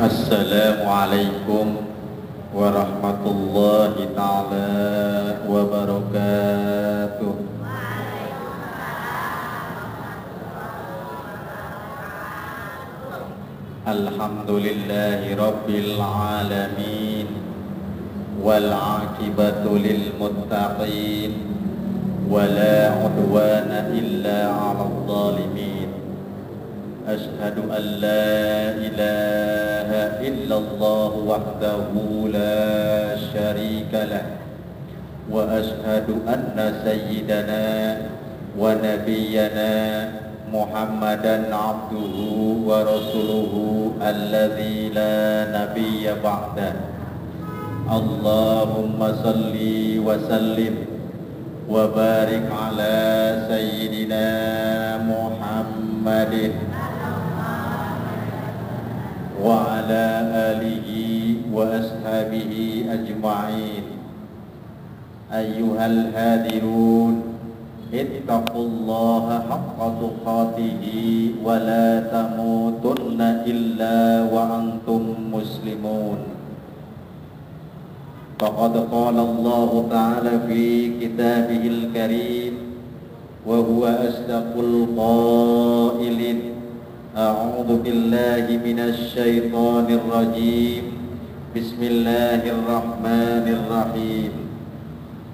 Assalamualaikum warahmatullahi ta'ala wabarakatuh. Alhamdulillahi rabbil alamin, wal aqibatu lil muttaqin, wala udwana illa 'alal zalimin. Ashhadu an la ilaha illallah wahdahu la syarika lah, wa ashhadu anna sayyidana wa nabiyyana Muhammadan abduhu wa rasuluhu alladzi la nabiyya ba'dah. Allahumma salli wa sallim wa barik ala sayyidina Muhammadin wa ala alihi wa ashabihi ajma'in. Ayyuhal hadirun, ittaqullaha haqqa tuqatihi wa la tamutunna illa wa antum muslimun. Faqad qala Allah ta'ala fi kitabihil karim wa huwa asdaqul qailin. A'udzu billahi minasy syaithanir rajim. Bismillahirrahmanirrahim.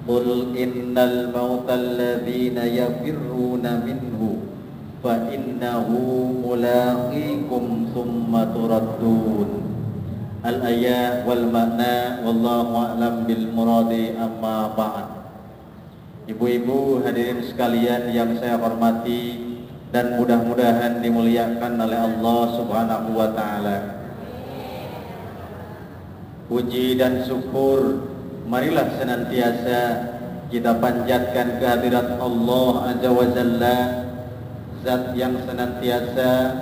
Qul innal mautal ladzina yafirruna minhu fa innahu mulaqikum tsumma turaddun. Al-ayat wal makna wallahu a'lam bil muradi, amma ba'd. Ibu-ibu hadirin sekalian yang saya hormati dan mudah-mudahan dimuliakan oleh Allah Subhanahu wa taala. Puji dan syukur marilah senantiasa kita panjatkan kehadirat Allah Azza wa Jalla, zat yang senantiasa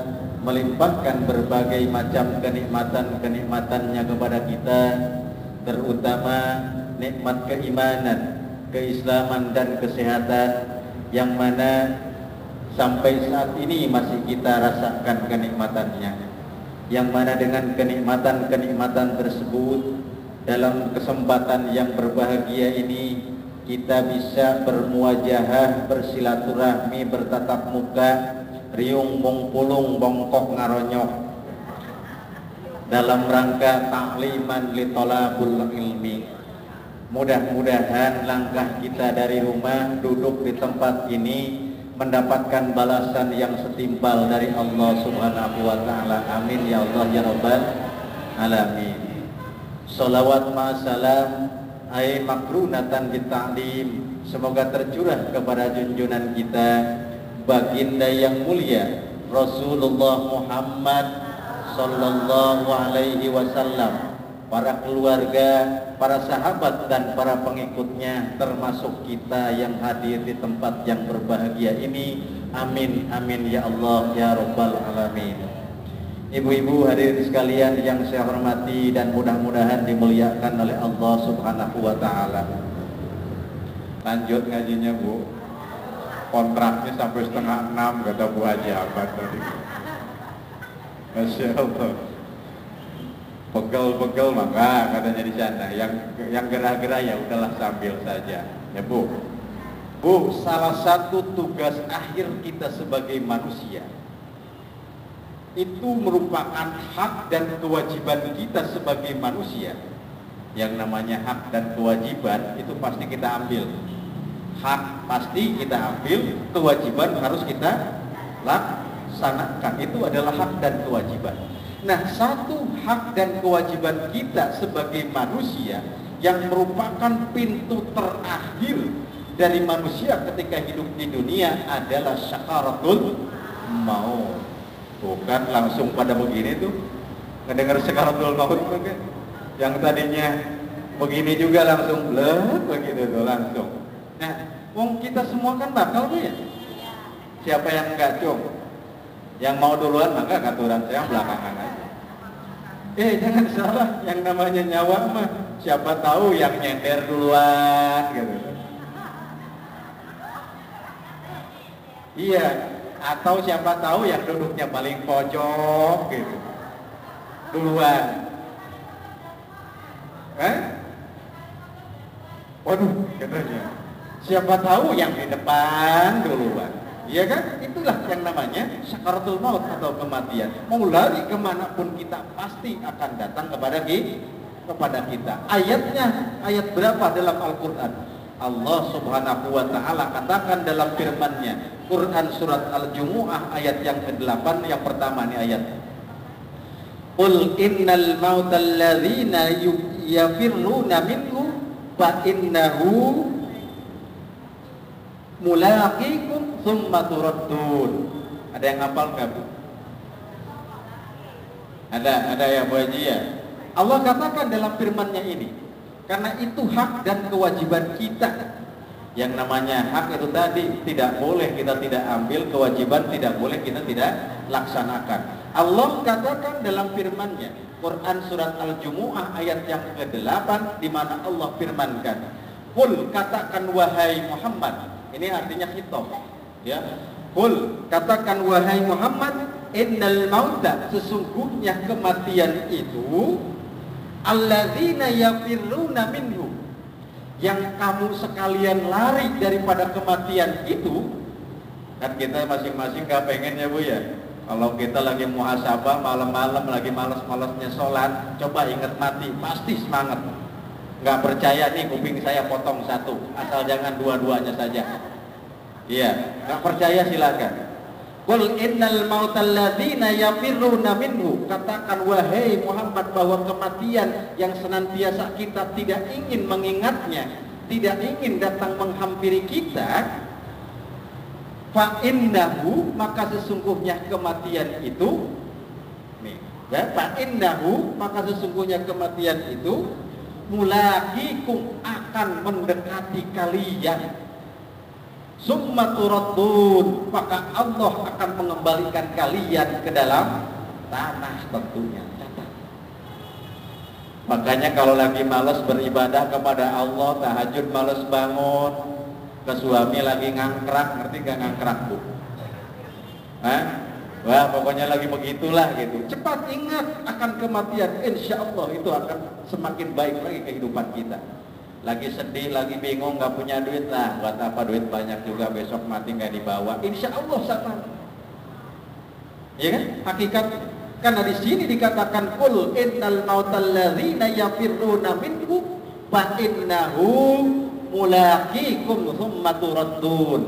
melimpahkan berbagai macam kenikmatan-kenikmatannya kepada kita, terutama nikmat keimanan, keislaman dan kesehatan yang mana sampai saat ini masih kita rasakan kenikmatannya, yang mana dengan kenikmatan-kenikmatan tersebut dalam kesempatan yang berbahagia ini kita bisa bermuajahah, bersilaturahmi, bertatap muka, riung bongpulung bongkok ngaronyok dalam rangka ta'liman li thalabul ilmi. Mudah-mudahan langkah kita dari rumah duduk di tempat ini mendapatkan balasan yang setimpal dari Allah Subhanahu wa taala. Amin ya Allah ya rabbal alamin. Shalawat ma salam ay makrunatan bita'lim, semoga tercurah kepada junjungan kita baginda yang mulia Rasulullah Muhammad sallallahu alaihi wasallam, para keluarga, para sahabat dan para pengikutnya, termasuk kita yang hadir di tempat yang berbahagia ini. Amin amin ya Allah ya rabbal alamin. Ibu-ibu hadirin sekalian yang saya hormati dan mudah-mudahan dimuliakan oleh Allah Subhanahu wa taala. Lanjut ngajinya, Bu. Kontraknya sampai 5:30 kata Bu Haji Ahmad tadi. Masya Allah. Pegel-pegel maka katanya di sana. Yang gerah-gerah ya udahlah sambil saja. Ya Bu. Bu, salah satu tugas akhir kita sebagai manusia itu merupakan hak dan kewajiban kita sebagai manusia. Yang namanya hak dan kewajiban itu pasti kita ambil. Hak pasti kita ambil, kewajiban harus kita laksanakan. Itu adalah hak dan kewajiban. Nah, satu hak dan kewajiban kita sebagai manusia yang merupakan pintu terakhir dari manusia ketika hidup di dunia adalah syakaratul maut. Bukan langsung pada begini tuh, ngedengar syakaratul maut kan? Yang tadinya begini juga langsung blek begitu tuh langsung. Nah, wong kita semua kan bakal tuh ya. Siapa yang enggak, Cung? Yang mau duluan maka katuran saya belakangan aja. Jangan salah, yang namanya nyawa mah siapa tahu yang nyender duluan gitu. Iya, atau siapa tahu yang duduknya paling pojok gitu. duluan? Waduh, katanya. Siapa tahu yang di depan duluan. Iya kan? Itulah yang namanya sakaratul maut atau kematian. Mau lari kemanapun kita pasti akan datang kepada kita. Ayatnya, ayat berapa dalam Al-Quran? Allah subhanahu wa ta'ala katakan dalam firman-Nya, Quran surat Al-Jumu'ah ayat yang ke-8, yang pertama nih ayat. Qul innal mautal ladzina yafirruna minhu fa innahu mulaqikum tsumma turaddun. Ada yang hafal enggak, Bu? Ada ya, Bu Haji ya? Allah katakan dalam firman-Nya ini, karena itu hak dan kewajiban kita. Yang namanya hak itu tadi tidak boleh kita tidak ambil, kewajiban tidak boleh kita tidak laksanakan. Allah katakan dalam firman-Nya, Quran surat Al-Jumu'ah ayat yang ke-8, di mana Allah firmankan, Qul, katakan wahai Muhammad. Ini artinya khitab, ya. Qul, katakan wahai Muhammad, innal mauta, sesungguhnya kematian itu, alladzina yafirruna minhu, yang kamu sekalian lari daripada kematian itu. Kan kita masing-masing gak pengen ya, Bu ya. Kalau kita lagi muhasabah malam-malam lagi malas-malasnya sholat, coba ingat mati, pasti semangat. Nggak percaya nih, kuping saya potong satu, asal jangan dua-duanya saja. Iya, nggak percaya silakan. Qul innal mautal ladzina yafirruna minhu, katakan wahai Muhammad bahwa kematian yang senantiasa kita tidak ingin mengingatnya, tidak ingin datang menghampiri kita, fa innahu, maka sesungguhnya kematian itu nih, ya, fa innahu, maka sesungguhnya kematian itu mulaqikum, akan mendekati kalian, summa turaddun, maka Allah akan mengembalikan kalian ke dalam tanah tentunya. Makanya kalau lagi malas beribadah kepada Allah, tahajud malas bangun, ke suami lagi ngangkrak, ngerti gak ngangkrak, Bu? Wah, pokoknya lagi begitulah gitu. Cepat ingat akan kematian, insya Allah itu akan semakin baik lagi kehidupan kita. Lagi sedih, lagi bingung, gak punya duit, nah buat apa duit banyak juga, besok mati gak dibawa, insya Allah sama. Ya kan? Hakikat, karena di sini dikatakan qul innal mautal ladzina yafirruna minhu fa innahu mulaqikum tsumma turaddun.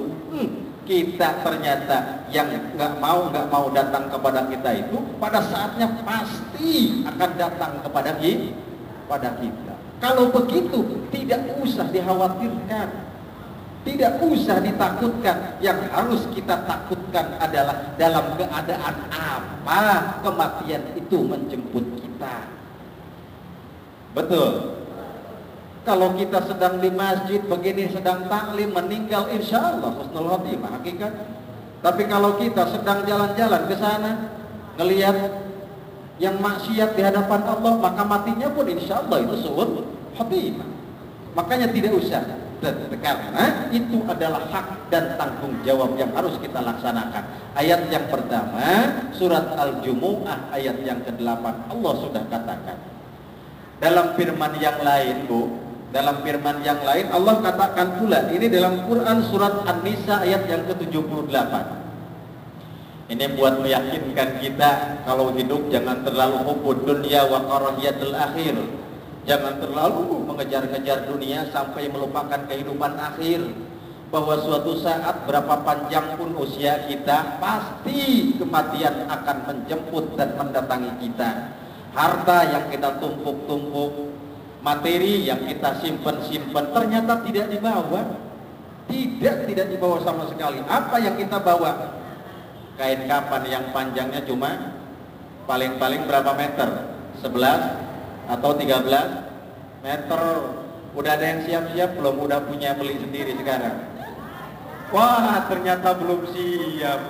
Kita ternyata yang nggak mau datang kepada kita itu pada saatnya pasti akan datang kepada kita. Kalau begitu tidak usah dikhawatirkan, tidak usah ditakutkan. Yang harus kita takutkan adalah dalam keadaan apa kematian itu menjemput kita. Betul. Kalau kita sedang di masjid begini, sedang taklim, meninggal, insya Allah husnul khotimah hakikat. Tapi kalau kita sedang jalan-jalan ke sana, ngelihat yang maksiat di hadapan Allah, maka matinya pun insya Allah itu su'ul khotimah. Makanya tidak usah, karena itu adalah hak dan tanggung jawab yang harus kita laksanakan. Ayat yang pertama, surat Al-Jumu'ah ayat yang ke-8, Allah sudah katakan. Dalam firman yang lain, Bu, dalam firman yang lain Allah katakan pula, ini dalam Quran surat An-Nisa ayat yang ke-78. Ini buat meyakinkan kita kalau hidup jangan terlalu hubbud dunya wa karahiyatul akhir. Jangan terlalu mengejar-ngejar dunia sampai melupakan kehidupan akhir. Bahwa suatu saat berapa panjang pun usia kita, pasti kematian akan menjemput dan mendatangi kita. Harta yang kita tumpuk-tumpuk, materi yang kita simpen-simpen, ternyata tidak dibawa. Tidak dibawa sama sekali. Apa yang kita bawa? Kain kafan yang panjangnya cuma paling-paling berapa meter? 11 atau 13 meter. Udah ada yang siap-siap belum? Udah punya beli sendiri sekarang? Wah, ternyata belum siap.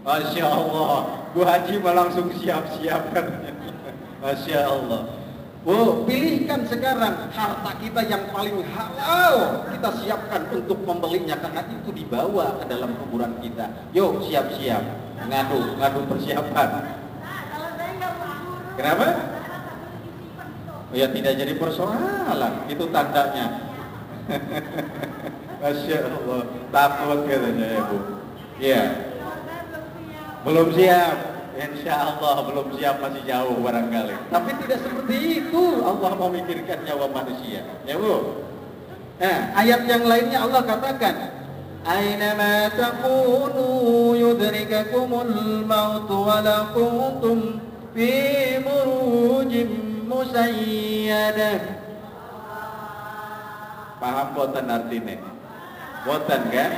Masya Allah, Bu Haji mah langsung siap-siap kan. Masya Allah. Oh, pilihkan sekarang harta kita yang paling halal, kita siapkan untuk membelinya karena itu dibawa ke dalam kuburan kita. Yuk, siap-siap, ngadu persiapan. Kenapa? Ya tidak jadi persoalan, itu tandanya. Masya Allah, takut katanya ya Bu. Ya, belum siap. Insya Allah belum siap, masih jauh barangkali. Tapi tidak seperti itu Allah memikirkan nyawa manusia. Ya Bu. Nah, ayat yang lainnya Allah katakan, Aynama takunu yudrikakumul maut walau kuntum fi burujim musayyadah. Paham boten artinya? Boten kan?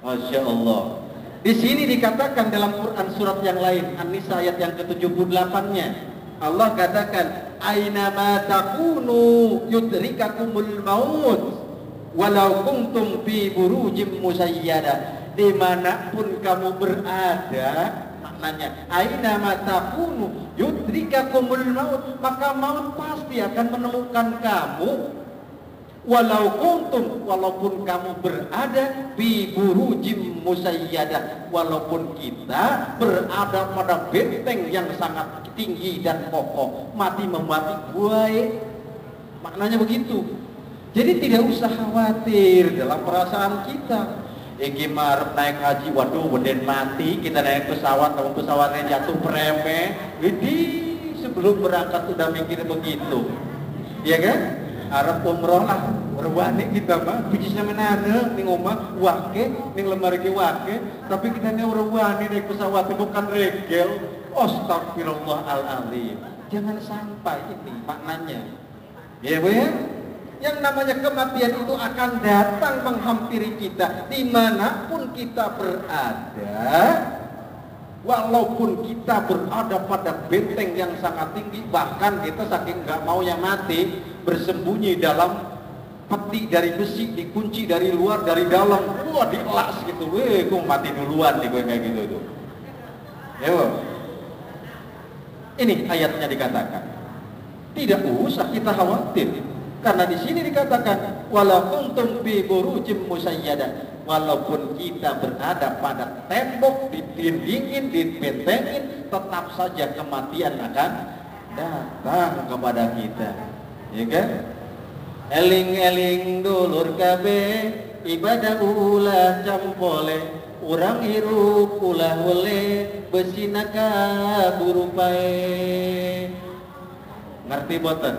Masya Allah. Di sini dikatakan dalam Quran surat yang lain, An-Nisa ayat yang ke-78-nya, Allah katakan, Aynama takunu yudrikakumul maut walau kuntum fi burujim musayyadah. Dimanapun kamu berada, maknanya Aynama takunu yudrikakumul maut, maka maut pasti akan menemukan kamu. Walaupun kamu berada di burujim musayyadah, walaupun kita berada pada benteng yang sangat tinggi dan kokoh, mati buai, maknanya begitu. Jadi tidak usah khawatir dalam perasaan kita. Iki marep naik haji, waduh beden mati, kita naik pesawat, kalau pesawatnya jatuh preme, jadi sebelum berangkat sudah mikir begitu, ya kan? Arab umroh lah, berwani kita mah, bijisnya menana, ning omah wake, ning lemari ke wake, tapi kita ini berwani naik pesawat bukan regel. Astagfirullahaladzim. Jangan sampai ini maknanya. Ya Bu ya? Yang namanya kematian itu akan datang menghampiri kita dimanapun kita berada. Walaupun kita berada pada benteng yang sangat tinggi, bahkan kita saking nggak mau yang mati, bersembunyi dalam peti dari besi, dikunci dari luar, dari dalam, wah dielas gitu, gue mati duluan nih gue kayak gitu itu. Ya, ini ayatnya dikatakan, tidak usah kita khawatir, karena di sini dikatakan, walau kuntum bi burujim musayyadah. Walaupun kita berada pada tembok, ditindingin, dibentengin, tetap saja kematian akan datang kepada kita. Ya kan? Eling-eling dulur kabeh, ibadah ulah campole, urang hirup ulah wele, besinaka burupae. Ngerti boten?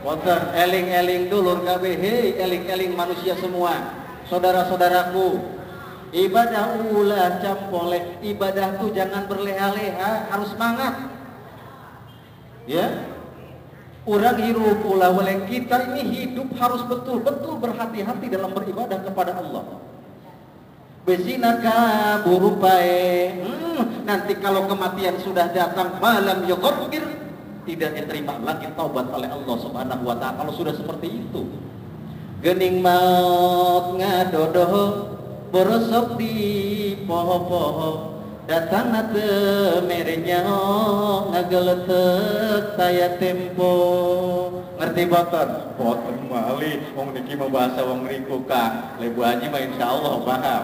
Boten, eling-eling dulur kabeh, hei eling-eling manusia semua. Saudara-saudaraku, ibadah ulah campoleh, ibadah tuh jangan berleha-leha, harus semangat. Ya, urang hirup ulah waleng, kita ini hidup harus betul-betul berhati-hati dalam beribadah kepada Allah. Besinaka burupae, nanti kalau kematian sudah datang, malam yughfir, tidak diterima lagi taubat oleh Allah Subhanahu wa Ta'ala kalau sudah seperti itu. Gening maut ngadodoh borosok di poho-poho, datang nate merenya ngageletek saya tempo. Ngerti boten? Boten mali, wong niki membahasa wong riku Kang. Lebu haji mah insyaallah paham.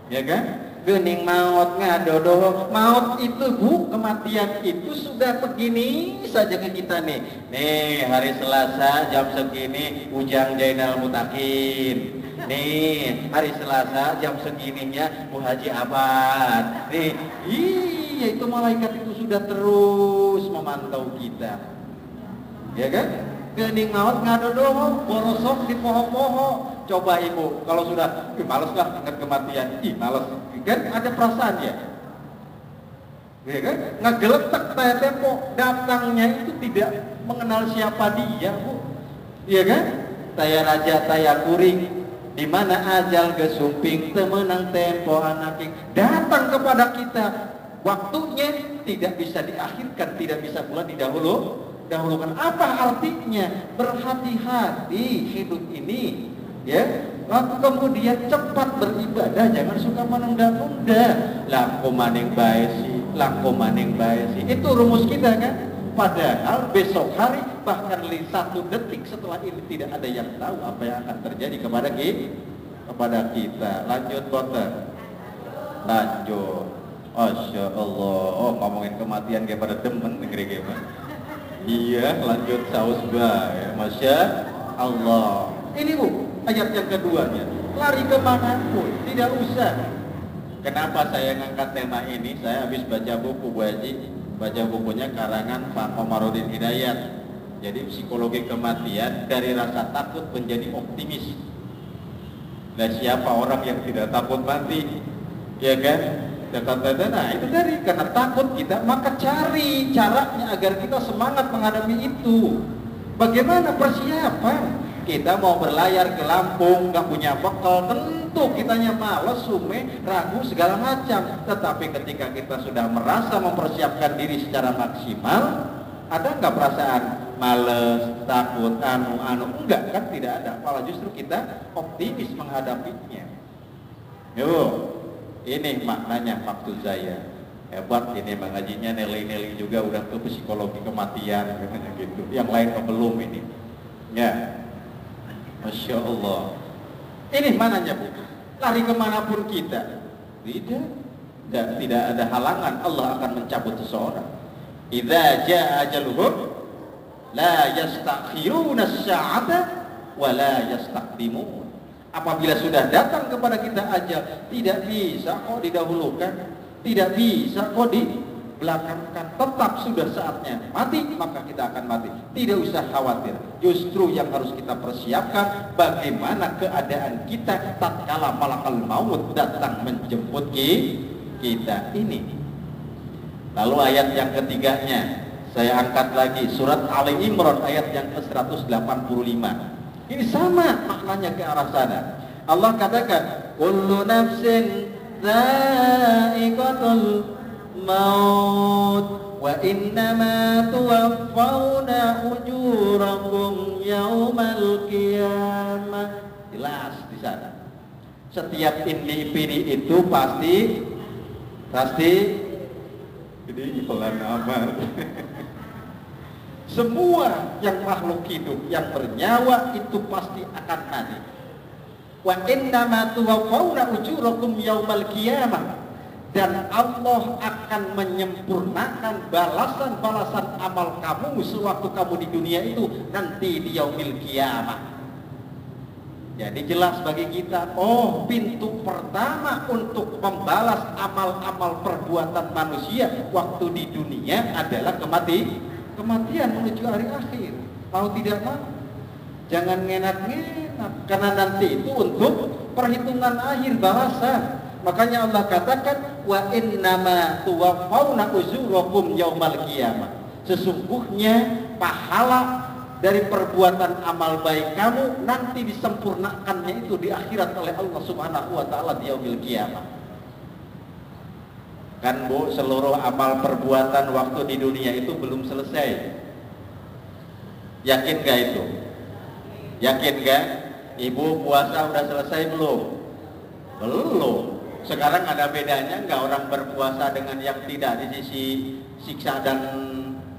Ya kan? Gening maut ngadodoh, maut itu Bu, kematian itu sudah begini saja ke kita nih. Nih hari Selasa jam segini Ujang Jainal Mutakin. Nih hari Selasa jam segininya Bu Haji Abad. Nih, iya itu malaikat itu sudah terus memantau kita. Ya kan? Gening maut ngadodoh, borosok di poho-poho. Coba ibu, kalau sudah males lah ingat kematian, males, kan ada perasaan ya, ya kan? Ngegeletek taya tempo, datangnya itu tidak mengenal siapa dia Bu, ya kan? Taya raja, taya kuring, di mana ajal gesumping, temenang tempo anaking, datang kepada kita, waktunya tidak bisa diakhirkan, tidak bisa pula didahulukan. Apa artinya? Berhati-hati hidup ini. Ya, lalu kemudian cepat beribadah, jangan suka menunda-nunda. Langko maning bae sih, itu rumus kita kan? Padahal besok hari, bahkan 1 detik setelah ini tidak ada yang tahu apa yang akan terjadi kepada kita. Lanjut Boten. Lanjut. Masya Allah. Oh, ngomongin kematian kayak pada demen negeri gimana? Iya, lanjut saus ya. Masya Allah. Ini Bu, ayat yang keduanya. Lari kemanapun, tidak usah. Kenapa saya ngangkat tema ini? Saya habis baca buku Bu Haji, baca bukunya karangan Pak Komarudin Hidayat. Jadi psikologi kematian dari rasa takut menjadi optimis. Nah, siapa orang yang tidak takut mati? Ya kan? Nah, itu dari karena takut kita, maka cari caranya agar kita semangat menghadapi itu. Bagaimana persiapan? Kita mau berlayar ke Lampung, nggak punya bekal, tentu kitanya malas, sume, ragu segala macam. Tetapi ketika kita sudah merasa mempersiapkan diri secara maksimal, ada nggak perasaan males, takut, enggak kan? Tidak ada. Malah justru kita optimis menghadapinya. Yuk. Ini maknanya maksud saya. Hebat ini mengajinya, nilai-nilai juga udah ke psikologi kematian gitu. Yang lain belum ini. Ya. Masya Allah. Ini mananya Bu? Lari kemanapun kita. Tidak ada halangan. Allah akan mencabut seseorang. Idza jaa ajaluhum la yastakhiruna as-sa'ata wa la yastaqdimun. Apabila sudah datang kepada kita ajal, tidak bisa kok didahulukan, tidak bisa kok dibelakangkan. Tetap sudah saatnya mati, maka kita akan mati. Tidak usah khawatir. Justru yang harus kita persiapkan, bagaimana keadaan kita tatkala malakal maut datang menjemput kita ini. Lalu ayat yang ketiganya, saya angkat lagi surat Ali Imran ayat yang ke-185. Ini sama maknanya ke arah sana. Allah katakan, kullu nafsin dha'iqatul maut wa innama tuwaffawna ujurakum yaumal qiyamah. Jelas di sana. Setiap individu itu pasti ini pelan amat. Semua yang makhluk hidup yang bernyawa itu pasti akan mati. Wa innama tuwaffawna ujurakum yaumal qiyamah. Dan Allah akan menyempurnakan balasan-balasan amal kamu sewaktu kamu di dunia itu nanti di yaumil qiyamah. Jadi jelas bagi kita, oh pintu pertama untuk membalas amal-amal perbuatan manusia waktu di dunia adalah kematian menuju hari akhir. Mau tidak mau, jangan ngenak-ngenak, karena nanti itu untuk perhitungan akhir balasan. Makanya Allah katakan, wa innama tuwaffawna ujurakum yaumal qiyamah. Sesungguhnya pahala dari perbuatan amal baik kamu nanti disempurnakannya itu di akhirat oleh Allah Subhanahu wa taala di yaumil qiyamah. Kan Bu, seluruh amal perbuatan waktu di dunia itu belum selesai. Yakin gak itu? Yakin gak? Ibu puasa udah selesai belum? Belum. Sekarang ada bedanya nggak orang berpuasa dengan yang tidak di sisi siksa dan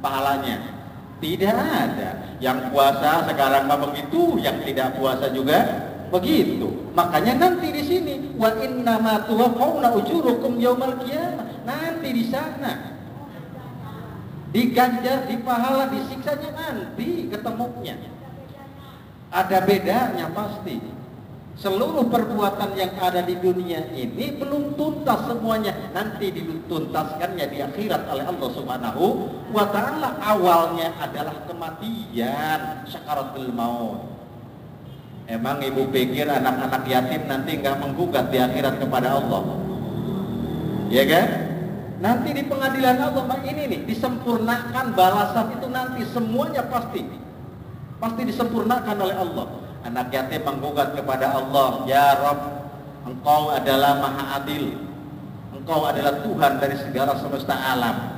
pahalanya? Tidak ada. Yang puasa sekarang mah begitu, yang tidak puasa juga begitu. Makanya nanti di sini wa innama tuwaffawna ujurukum yaumal qiyamah. Nanti di sana diganjar, dipahala, disiksanya nanti ketemunya. Ada bedanya pasti. Seluruh perbuatan yang ada di dunia ini belum tuntas semuanya, nanti dituntaskannya di akhirat oleh Allah Subhanahu wa taala. Awalnya adalah kematian, sakaratul maut. Emang ibu pikir anak-anak yatim nanti nggak menggugat di akhirat kepada Allah? Ya kan? Nanti di pengadilan Allah ini nih disempurnakan balasan itu nanti semuanya pasti disempurnakan oleh Allah. Anak yatim menggugat kepada Allah, ya Rabb, Engkau adalah Maha Adil, Engkau adalah Tuhan dari segala semesta alam.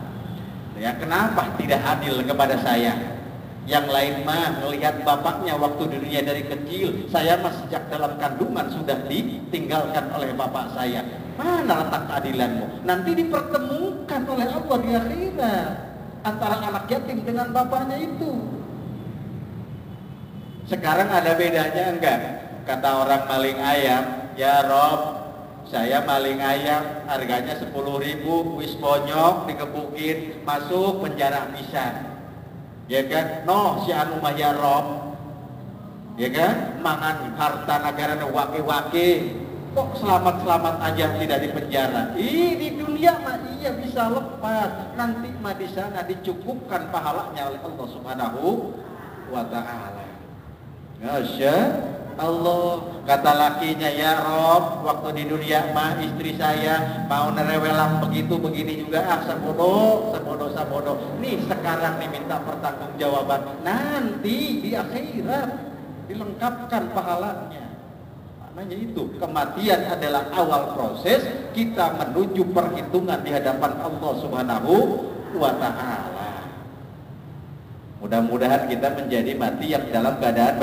Ya, kenapa tidak adil kepada saya? Yang lain mah melihat bapaknya waktu di dunia dari kecil, saya mah sejak dalam kandungan sudah ditinggalkan oleh bapak saya. Mana letak keadilanmu? Nanti dipertemukan oleh Allah di akhirat. antara anak yatim dengan bapaknya itu. Sekarang ada bedanya enggak? Kata orang maling ayam, ya Rob, saya maling ayam, harganya 10.000, wis bonyok, dikebukin, masuk penjara pisan. Ya kan? No, si anu mah ya Rob. Ya kan? Mangan harta negara wake-wake. Kok selamat-selamat aja tidak di penjara? Di dunia mah iya bisa lepas. Nanti mah di sana dicukupkan pahalanya oleh Allah Subhanahu wa taala. Masya Allah. Kata lakinya, ya Rob, waktu di dunia mah istri saya mau nerewelang begitu begini juga, sabodo. Nih sekarang nih minta pertanggungjawaban. Nanti di akhirat dilengkapkan pahalanya. Maknanya itu, kematian adalah awal proses kita menuju perhitungan di hadapan Allah Subhanahu wa taala. Mudah-mudahan kita menjadi mati yang dalam keadaan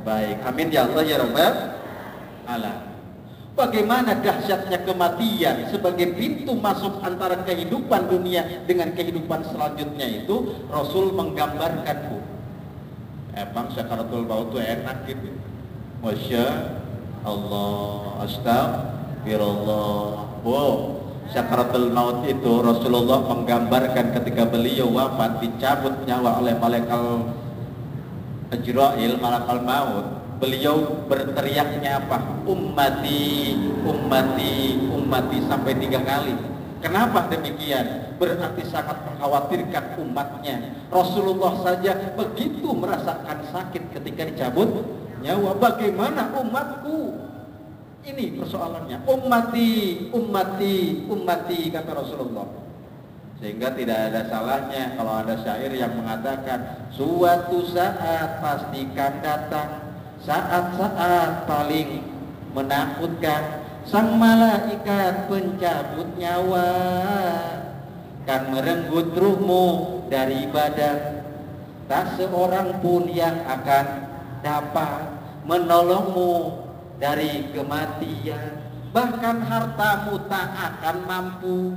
baik. Amin ya Allah ya Rabbal alamin. Bagaimana dahsyatnya kematian sebagai pintu masuk antara kehidupan dunia dengan kehidupan selanjutnya itu, Rasul menggambarkan, Bu. Emang sakaratul maut itu enak gitu. Masya Allah, astagfirullah. Sakaratul maut itu Rasulullah menggambarkan ketika beliau wafat, dicabut nyawa oleh malaikat Jibril, malaikat maut. Beliau berteriaknya apa? Ummati, ummati, ummati sampai 3 kali. Kenapa demikian? Berarti sangat mengkhawatirkan umatnya. Rasulullah saja begitu merasakan sakit ketika dicabut nyawa. Bagaimana umatku? Ini persoalannya. Ummati, ummati, ummati, kata Rasulullah. Sehingga tidak ada salahnya kalau ada syair yang mengatakan, suatu saat pastikan datang, saat-saat paling menakutkan, sang malaikat pencabut nyawa kan merenggut ruhmu dari badan. Tak seorang pun yang akan dapat menolongmu dari kematian. Bahkan hartamu tak akan mampu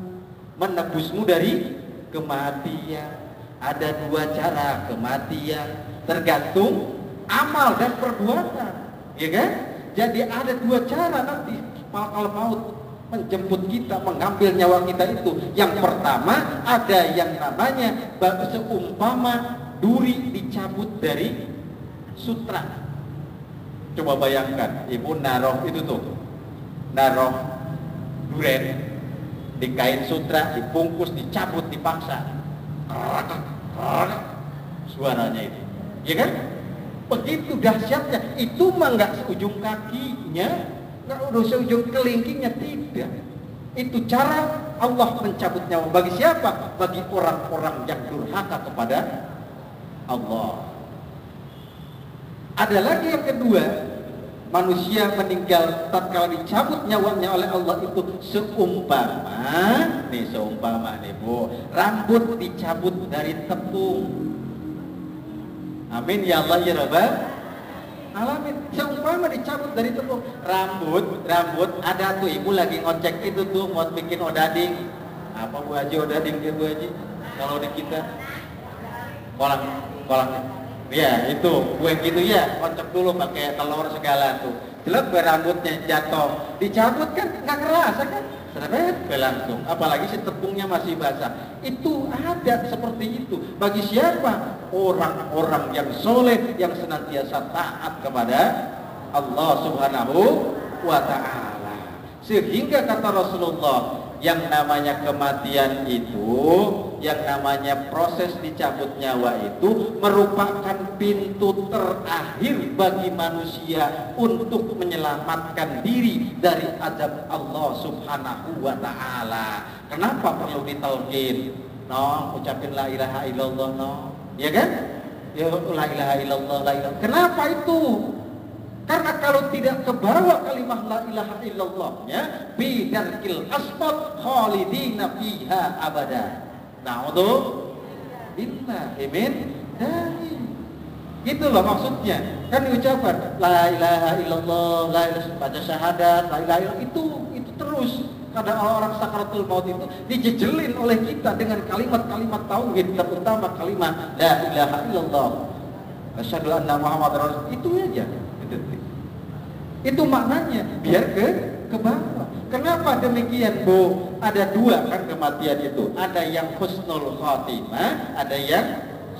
menebusmu dari kematian. Ada 2 cara kematian, tergantung amal dan perbuatan, ya kan? Jadi ada 2 cara nanti malakal maut menjemput kita, mengambil nyawa kita itu. Yang pertama, ada yang namanya seumpama duri dicabut dari sutra. Coba bayangkan, ibu naruh itu tuh, naruh duren di kain sutra, dibungkus, dicabut, dipaksa, suaranya itu, ya kan? Begitu dahsyatnya. Itu mah nggak seujung kakinya, nggak udah seujung kelingkingnya, tidak. Itu cara Allah mencabut nyawa. Bagi siapa? Bagi orang-orang yang durhaka kepada Allah. Ada lagi yang kedua, manusia meninggal tatkala dicabut nyawanya oleh Allah itu seumpama nih Bu, rambut dicabut dari tepung. Amin ya Allah ya Rabbal alamin. Seumpama dicabut dari tepung. Rambut ada tuh ibu lagi ngocek itu tuh mau bikin odading. Apa Bu Haji odading dia Bu Haji? Kalau di kita kolang ya itu kue gitu ya, kocok dulu pakai telur segala tuh. Jelek rambutnya jatuh, dicabut kan nggak kerasa kan? Serebet langsung. Apalagi si tepungnya masih basah. Itu ada seperti itu. Bagi siapa? Orang-orang yang soleh, yang senantiasa taat kepada Allah Subhanahu wa ta'ala. Sehingga kata Rasulullah, yang namanya kematian itu, yang namanya proses dicabut nyawa itu merupakan pintu terakhir bagi manusia untuk menyelamatkan diri dari azab Allah Subhanahu wa ta'ala. Kenapa perlu ditalqin? Ucapin la ilaha illallah, ya kan? Ya la ilaha illallah, la ilaha. Kenapa itu? Karena kalau tidak kebawa kalimah la ilaha illallahnya, bidarkil asfal khalidina fiha abada. Na'udzubillah min dzalik. Gitu loh maksudnya. Kan diucapkan la ilaha illallah, la ilaha baca syahadat, la ilaha illallah, itu terus. Karena orang sakaratul maut itu dijejelin oleh kita dengan kalimat-kalimat tauhid, terutama kalimat la ilaha illallah, asyhadu anna muhammadar rasul. Itu aja. Itu maknanya biar ke bawah. Kenapa demikian, Bu? Ada dua kan kematian itu. Ada yang husnul khotimah, ada yang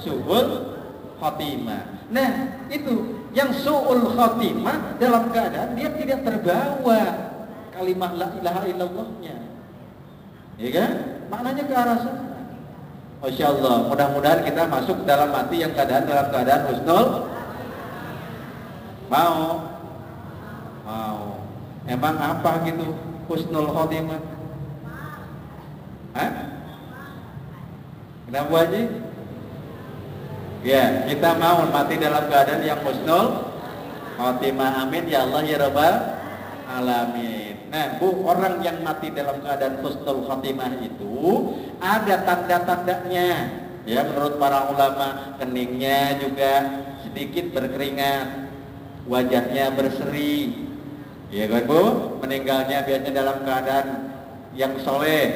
su'ul khotimah. Nah, itu yang su'ul khotimah dalam keadaan dia tidak terbawa kalimat la ilaha illallahnya. Ya kan? Maknanya ke arah sana. Masya Allah, mudah-mudahan kita masuk dalam mati yang dalam keadaan husnul. Mau? Emang apa gitu husnul khotimah? Hah? Kenapa aja? Ya, kita mau mati dalam keadaan yang husnul khotimah. Amin ya Allah ya Rabbal alamin. Nah, Bu, orang yang mati dalam keadaan husnul khotimah itu ada tanda-tandanya. Ya, menurut para ulama, keningnya juga sedikit berkeringat, wajahnya berseri. Ya kan, Bu? Meninggalnya biasanya dalam keadaan yang soleh,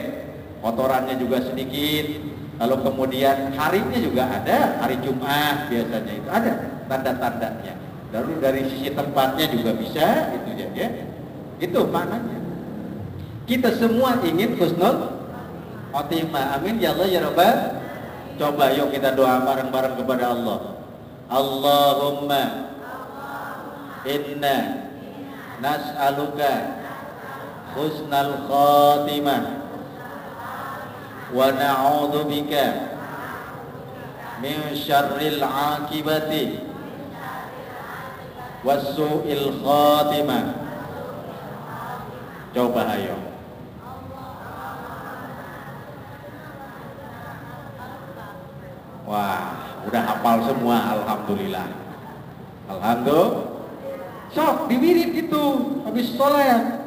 kotorannya juga sedikit. Lalu kemudian harinya juga ada, hari Jumat biasanya itu ada tanda-tandanya. Lalu dari sisi tempatnya juga bisa, itu ya. Itu maknanya. Kita semua ingin husnul khotimah. Amin ya Allah ya Rabbal. Coba yuk kita doa bareng-bareng kepada Allah. Allahumma inna nas'aluka husnal khatimah wa na'udzubika min syarril akibati wasu'il khatimah. Coba ayo. Wah, udah hafal semua, alhamdulillah. Alhamdulillah. Sok diwirid itu habis sholat.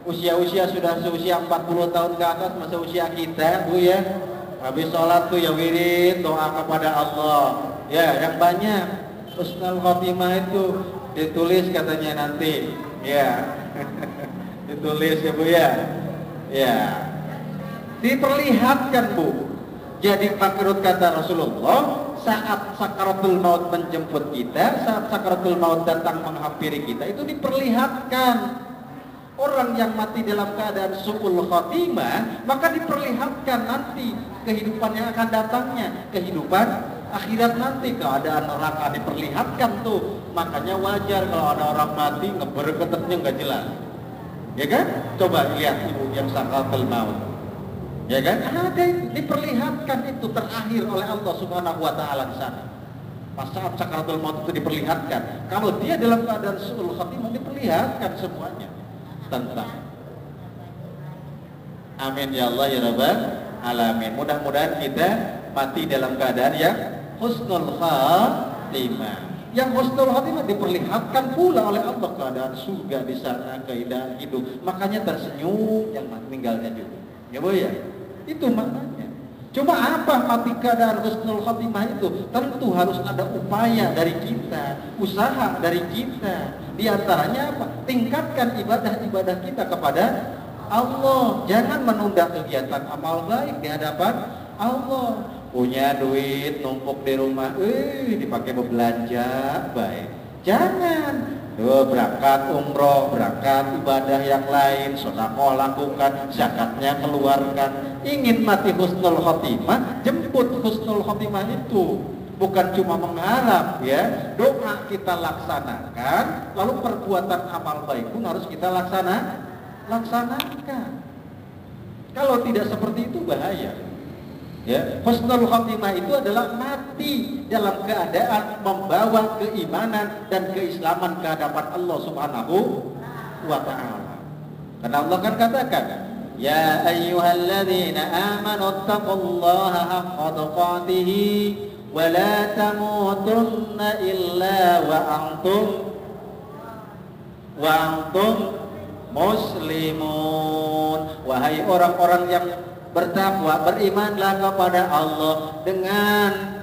Usia-usia sudah seusia 40 tahun ke atas, masa usia kita, Bu ya. Habis sholat tuh ya wirid, doa kepada Allah. Ya, yang banyak. Husnul khotimah itu ditulis katanya nanti. Ya. Ditulis ya Bu ya. Ya. Diperlihatkan, Bu. Jadi menurut kata Rasulullah, saat sakaratul maut menjemput kita, saat sakaratul maut datang menghampiri kita, itu diperlihatkan. Orang yang mati dalam keadaan su'ul khotimah, maka diperlihatkan nanti kehidupan yang akan datangnya, kehidupan akhirat nanti, keadaan neraka diperlihatkan tuh. Makanya wajar kalau ada orang mati ngeberketetnya nggak jelas. Ya kan? Coba lihat ibu yang sakaratul maut. Ya kan? Ada diperlihatkan itu terakhir oleh Allah Subhanahu wa taala di sana. Pas saat sakaratul maut itu diperlihatkan. Kalau dia dalam keadaan su'ul khatimah diperlihatkan semuanya tentang. Amin ya Allah ya Rabbal alamin. Mudah-mudahan kita mati dalam keadaan yang husnul khatimah. Yang husnul khatimah diperlihatkan pula oleh Allah keadaan surga di sana, keindahan hidup. Makanya tersenyum yang meninggalnya juga. Ya Bu ya? Itu maknanya. Cuma apa mati keadaan husnul khotimah itu? Tentu harus ada upaya dari kita, usaha dari kita. Di antaranya apa? Tingkatkan ibadah-ibadah kita kepada Allah. Jangan menunda kegiatan amal baik di hadapan Allah. Punya duit numpuk di rumah, dipakai berbelanja baik. Jangan. Berangkat umroh, berangkat ibadah yang lain, sedekah lakukan, zakatnya keluarkan. Ingin mati husnul khotimah, jemput husnul khotimah itu. Bukan cuma mengharap ya, doa kita laksanakan, lalu perbuatan amal baik pun harus kita laksanakan. Kalau tidak seperti itu bahaya. Ya, husnul khotimah itu adalah mati dalam keadaan membawa keimanan dan keislaman ke hadapan Allah Subhanahu wa taala. Karena Allah kan katakan, ya ayyuhalladzina amanu taqullaha haqqa tuqatih wa la tamutunna illa wa antum muslimun. Wahai orang-orang yang bertakwa, berimanlah kepada Allah dengan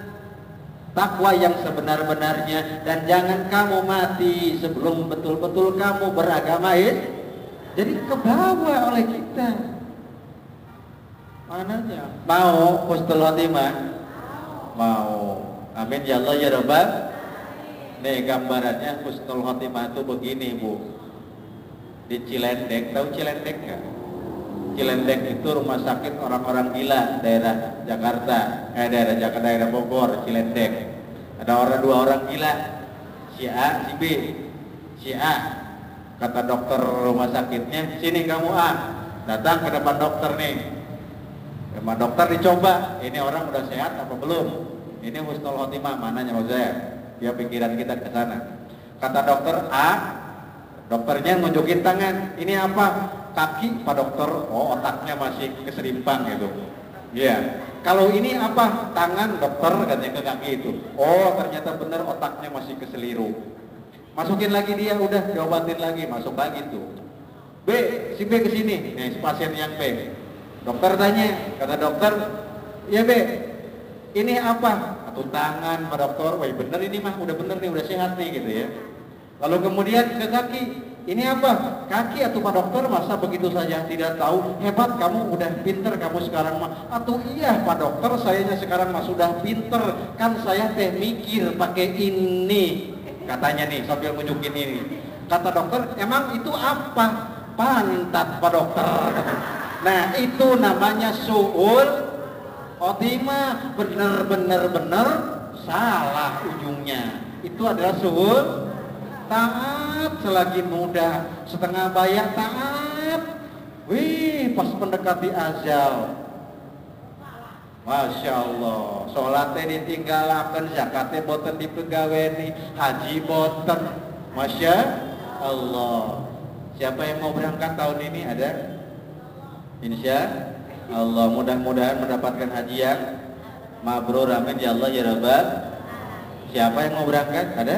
takwa yang sebenar-benarnya, dan jangan kamu mati sebelum betul-betul kamu beragama Jadi kebawa oleh kita. Mananya? Mau husnul khotimah? Mau. Amin ya Allah ya Rabbal. Nih gambarannya husnul khotimah itu begini Bu. Di Cilendek, tahu Cilendek nggak? Cilendek itu rumah sakit orang-orang gila daerah Jakarta, daerah Bogor, Cilendek. Ada dua orang gila, si A, si B. Si A, kata dokter rumah sakitnya, sini kamu A, datang ke depan dokter nih. Sama dokter dicoba, ini orang udah sehat apa belum? Ini husnul khotimah, mananya maksud saya? Ya pikiran kita ke sana. Kata dokter A, dokternya nunjukin tangan, ini apa? Kaki Pak Dokter, oh otaknya masih keserimpang gitu. Iya. Kalau ini apa? Tangan dokter katanya ke kaki itu. Oh ternyata benar otaknya masih keseliru. Masukin lagi dia, udah diobatin lagi, masuk lagi tuh. B, si B kesini, nih pasien yang B. Dokter tanya, kata dokter, ya B, ini apa? Satu tangan Pak Dokter, wah bener ini mah, udah bener nih, udah sehat nih gitu ya. Lalu kemudian ke kaki, ini apa? Kaki atau Pak Dokter, masa begitu saja tidak tahu? Hebat kamu, udah pinter kamu sekarang mah. Atau iya Pak Dokter, sayanya sekarang mah sudah pinter, kan saya teh mikir pakai ini. Katanya nih sambil nunjukin ini. Kata dokter, emang itu apa? Pantat Pak Dokter. Nah itu namanya su'ul khotimah. Bener-bener salah ujungnya. Itu adalah su'ul taat selagi muda, setengah bayar taat. Wih, pas mendekati ajal, Masya Allah, sholatnya ditinggalakan, zakatnya boten dipegaweni, haji boten. Masya Allah. Siapa yang mau berangkat tahun ini ada? Insya Allah, mudah-mudahan mendapatkan haji yang mabrur, amin ya Allah ya Rabbal. Siapa yang mau berangkat? Ada?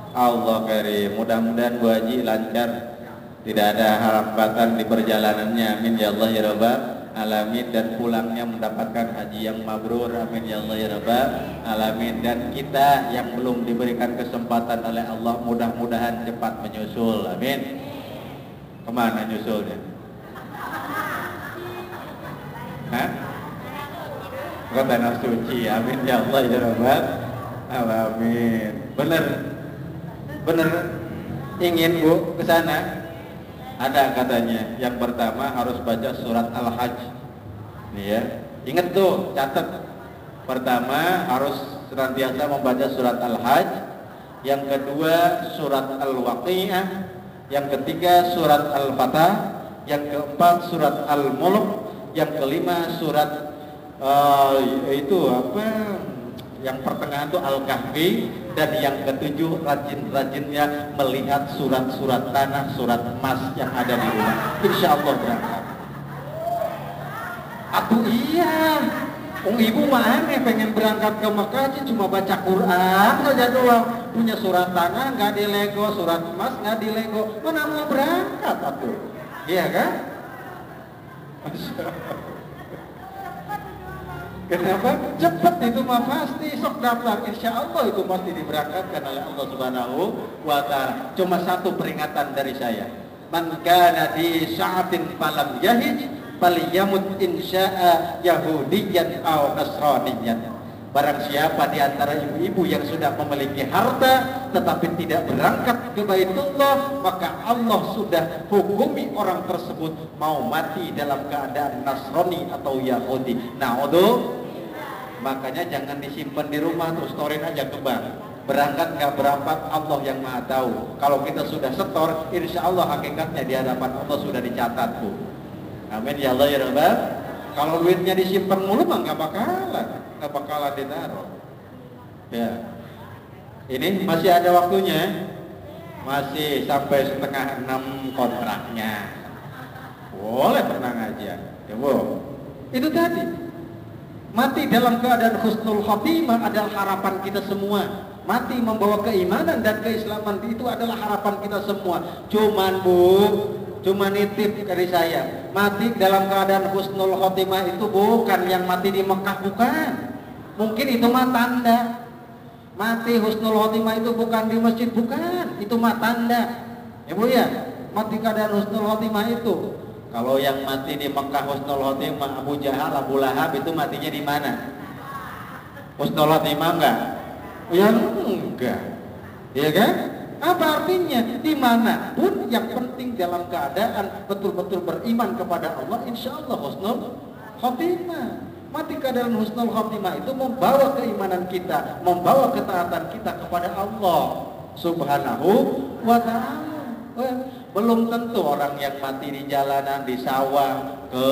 Allah karim, mudah-mudahan Bu Haji lancar, tidak ada hambatan di perjalanannya, amin ya Allah ya Rabbal alamin, dan pulangnya mendapatkan haji yang mabrur, amin ya Allah ya Rabbal alamin. Dan kita yang belum diberikan kesempatan oleh Allah, mudah-mudahan cepat menyusul, amin. Kemana nyusulnya? Hah? Ke tanah suci, amin ya Allah ya Rabbal alamin. Bener ingin Bu ke sana? Ada katanya, yang pertama harus baca surat Al-Hajj. Nih ya, ingat tuh, catat. Pertama harus senantiasa membaca surat Al-Hajj. Yang kedua surat Al-Waqi'ah. Yang ketiga surat Al-Fatah. Yang keempat surat Al-Mulk. Yang kelima surat yang pertengahan itu Al-Kahfi. Dan yang ketujuh rajin-rajinnya melihat surat-surat tanah, surat emas yang ada di rumah. Insya Allah berangkat. Atuh iya, ibu mah aneh pengen berangkat ke Mekah aja cuma baca Quran saja doang. Punya surat tanah nggak dilego, surat emas nggak dilego. Mana mau berangkat atuh? Iya kan? Masya Allah. Kenapa? Cepat itu mah pasti sok daftar, insya Allah itu pasti diberangkatkan oleh Allah Subhanahu wa Ta'ala. Cuma satu peringatan dari saya, man kana di sa'atin falam yahij falyamut insya'a yahudiyan aw nasraniyan. Barang siapa di antara ibu-ibu yang sudah memiliki harta tetapi tidak berangkat ke Baitullah, maka Allah sudah hukumi orang tersebut mau mati dalam keadaan Nasrani atau Yahudi. Na'udhu. Makanya jangan disimpan di rumah terus storin aja ke bank. Berangkat nggak berangkat Allah yang maha tahu. Kalau kita sudah setor, insya Allah hakikatnya di hadapan Allah sudah dicatat Bu. Amin ya Allah ya Rabbal. Kalau duitnya disimpan mulu mah nggak bakalan ditaruh. Ya, ini masih ada waktunya, masih sampai 5:30 kontraknya. Boleh tenang aja, ya Bu. Itu tadi. Mati dalam keadaan husnul khotimah adalah harapan kita semua. Mati membawa keimanan dan keislaman itu adalah harapan kita semua. Cuman Bu, cuma nitip dari saya, mati dalam keadaan husnul khotimah itu bukan yang mati di Mekah, bukan. Mungkin itu mah tanda. Mati husnul khotimah itu bukan di masjid, bukan. Itu mah tanda. Ya Bu ya. mati keadaan husnul khotimah itu. Kalau yang mati di Mekah husnul khotimah, Abu Jahal, Abu Lahab itu matinya di mana? Husnul khotimah enggak? Ya enggak. Iya kan? Apa artinya? Dimanapun yang penting dalam keadaan betul-betul beriman kepada Allah, insya Allah husnul khotimah. Mati keadaan husnul khotimah itu membawa keimanan kita, membawa ketaatan kita kepada Allah Subhanahu wa ta'ala. Belum tentu orang yang mati di jalanan, di sawah, ke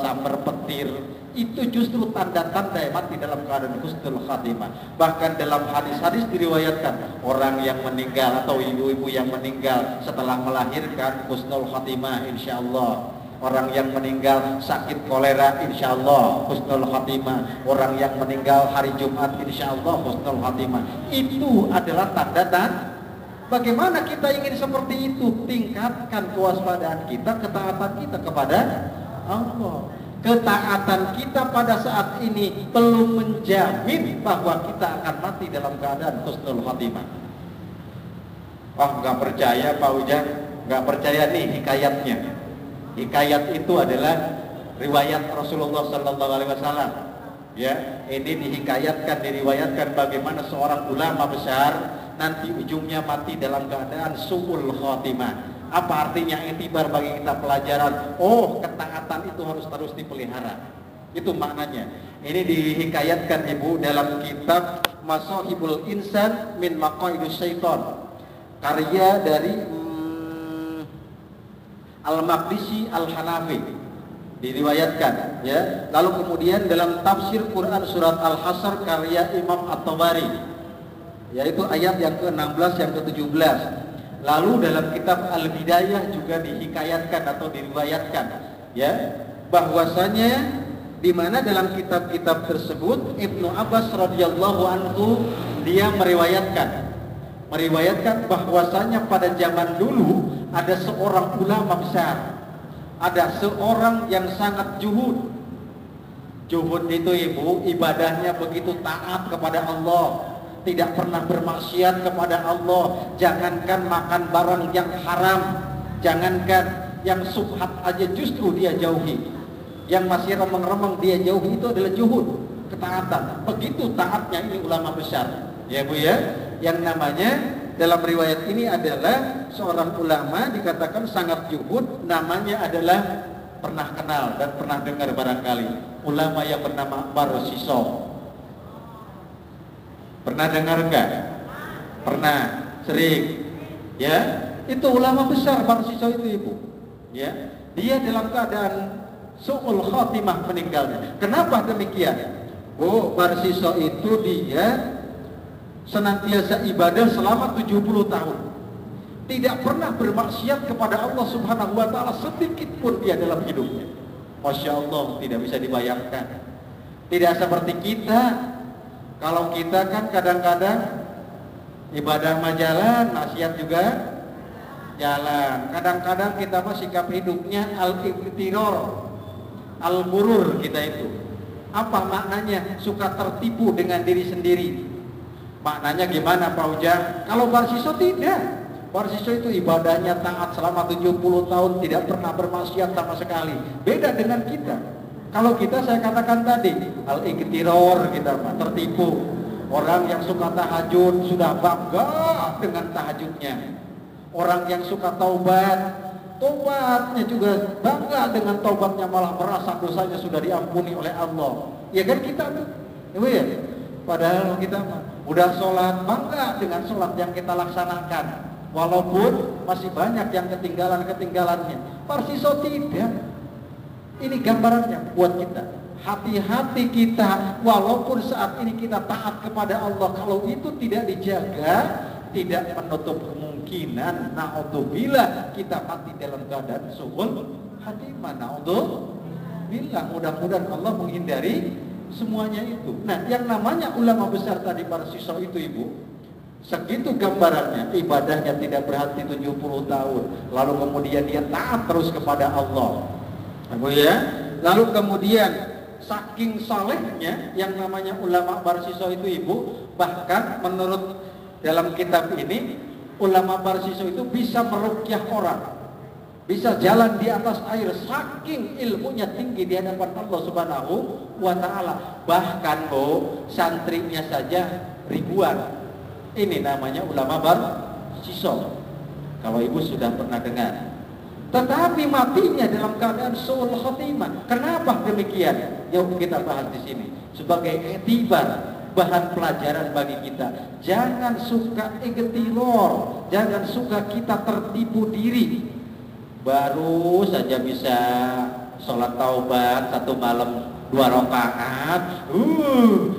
sambar petir, itu justru tanda-tanda mati dalam keadaan husnul khatimah. Bahkan dalam hadis-hadis diriwayatkan orang yang meninggal atau ibu-ibu yang meninggal setelah melahirkan husnul khatimah insyaallah. Orang yang meninggal sakit kolera insyaallah husnul khatimah. Orang yang meninggal hari Jumat insyaallah husnul khatimah. Itu adalah tanda-tanda. Bagaimana kita ingin seperti itu? Tingkatkan kewaspadaan kita, ketaatan kita kepada Allah. Ketaatan kita pada saat ini belum menjamin bahwa kita akan mati dalam keadaan husnul khatimah. Nggak percaya Pak Ujang, nggak percaya nih hikayatnya. Hikayat itu adalah riwayat Rasulullah Sallallahu Alaihi Wasallam. Ya, ini diriwayatkan bagaimana seorang ulama besar nanti ujungnya mati dalam keadaan su'ul khatimah. Apa artinya itibar bagi kita pelajaran? Oh, ketaatan itu harus terus dipelihara. Itu maknanya. Ini dihikayatkan Ibu dalam kitab Masahibul Insan min Maqaidus Syaitan. Karya dari Al-Maqdisi Al-Hanafi. Diriwayatkan ya. Lalu kemudian dalam tafsir Quran surat Al-Hasr karya Imam At-Tabari, yaitu ayat yang ke-16 yang ke-17. Lalu dalam kitab Al-Bidayah juga dihikayatkan atau diriwayatkan ya, bahwasanya di mana dalam kitab-kitab tersebut Ibnu Abbas radhiyallahu anhu dia meriwayatkan bahwasanya pada zaman dulu ada seorang ulama besar, ada seorang yang sangat zuhud. Zuhud itu Ibu, ibadahnya begitu taat kepada Allah, tidak pernah bermaksiat kepada Allah. Jangankan makan barang yang haram, jangankan yang subhat aja justru dia jauhi. Yang masih remeng-remeng dia jauhi, itu adalah zuhud, ketaatan. Begitu taatnya ini ulama besar. Ya Bu ya, yang namanya dalam riwayat ini adalah seorang ulama dikatakan sangat zuhud, namanya adalah pernah kenal dan pernah dengar barangkali, ulama yang bernama Barsiso. Pernah dengar enggak? Pernah, sering. Ya, itu ulama besar Barsiso itu Ibu. Ya, dia dalam keadaan su'ul khatimah meninggalnya. Kenapa demikian? Oh, Barsiso itu dia senantiasa ibadah selama 70 tahun. Tidak pernah bermaksiat kepada Allah Subhanahu wa taala sedikit pun dia dalam hidupnya. Masya Allah, tidak bisa dibayangkan. Tidak seperti kita. Kalau kita kan kadang-kadang ibadah mah jalan, maksiat juga jalan. Kadang-kadang kita mah sikap hidupnya al-ibtiror, al-murur kita itu. Apa maknanya? Suka tertipu dengan diri sendiri. Maknanya gimana Pak Ujang? Kalau Barsiso tidak. Barsiso itu ibadahnya taat selama 70 tahun, tidak pernah bermaksiat sama sekali. Beda dengan kita. Kalau kita saya katakan tadi, al-iktiror kita Pak, tertipu. Orang yang suka tahajud sudah bangga dengan tahajudnya. Orang yang suka taubatnya juga bangga dengan taubatnya, malah merasa dosanya sudah diampuni oleh Allah. Ya kan kita tuh. Ya, padahal kita udah sholat, bangga dengan sholat yang kita laksanakan. Walaupun masih banyak yang ketinggalannya. Barsiso tidak. Ini gambarannya buat kita. Hati-hati kita, walaupun saat ini kita taat kepada Allah, kalau itu tidak dijaga, tidak menutup kemungkinan naudzubillah kita mati dalam keadaan su'ul khatimah. Naudzubillah, mudah-mudahan Allah menghindari semuanya itu. Nah, yang namanya ulama besar tadi Barsiso itu Ibu, segitu gambarannya, ibadahnya tidak berhenti 70 tahun, lalu kemudian dia taat terus kepada Allah. Ibu ya, lalu kemudian saking salehnya yang namanya ulama Barsiso itu Ibu, bahkan menurut dalam kitab ini ulama Barsiso itu bisa meruqyah orang. bisa jalan di atas air, saking ilmunya tinggi di hadapan Allah Subhanahu wa Ta'ala. Bahkan santrinya saja ribuan. Ini namanya ulama barsiso, kalau ibu sudah pernah dengar. Tetapi matinya dalam keadaan su'ul khotimah. Kenapa demikian? Yuk kita bahas di sini sebagai etibar, bahan pelajaran bagi kita. Jangan suka igtiror, jangan suka kita tertipu diri. Baru saja bisa sholat taubat 1 malam 2 rakaat,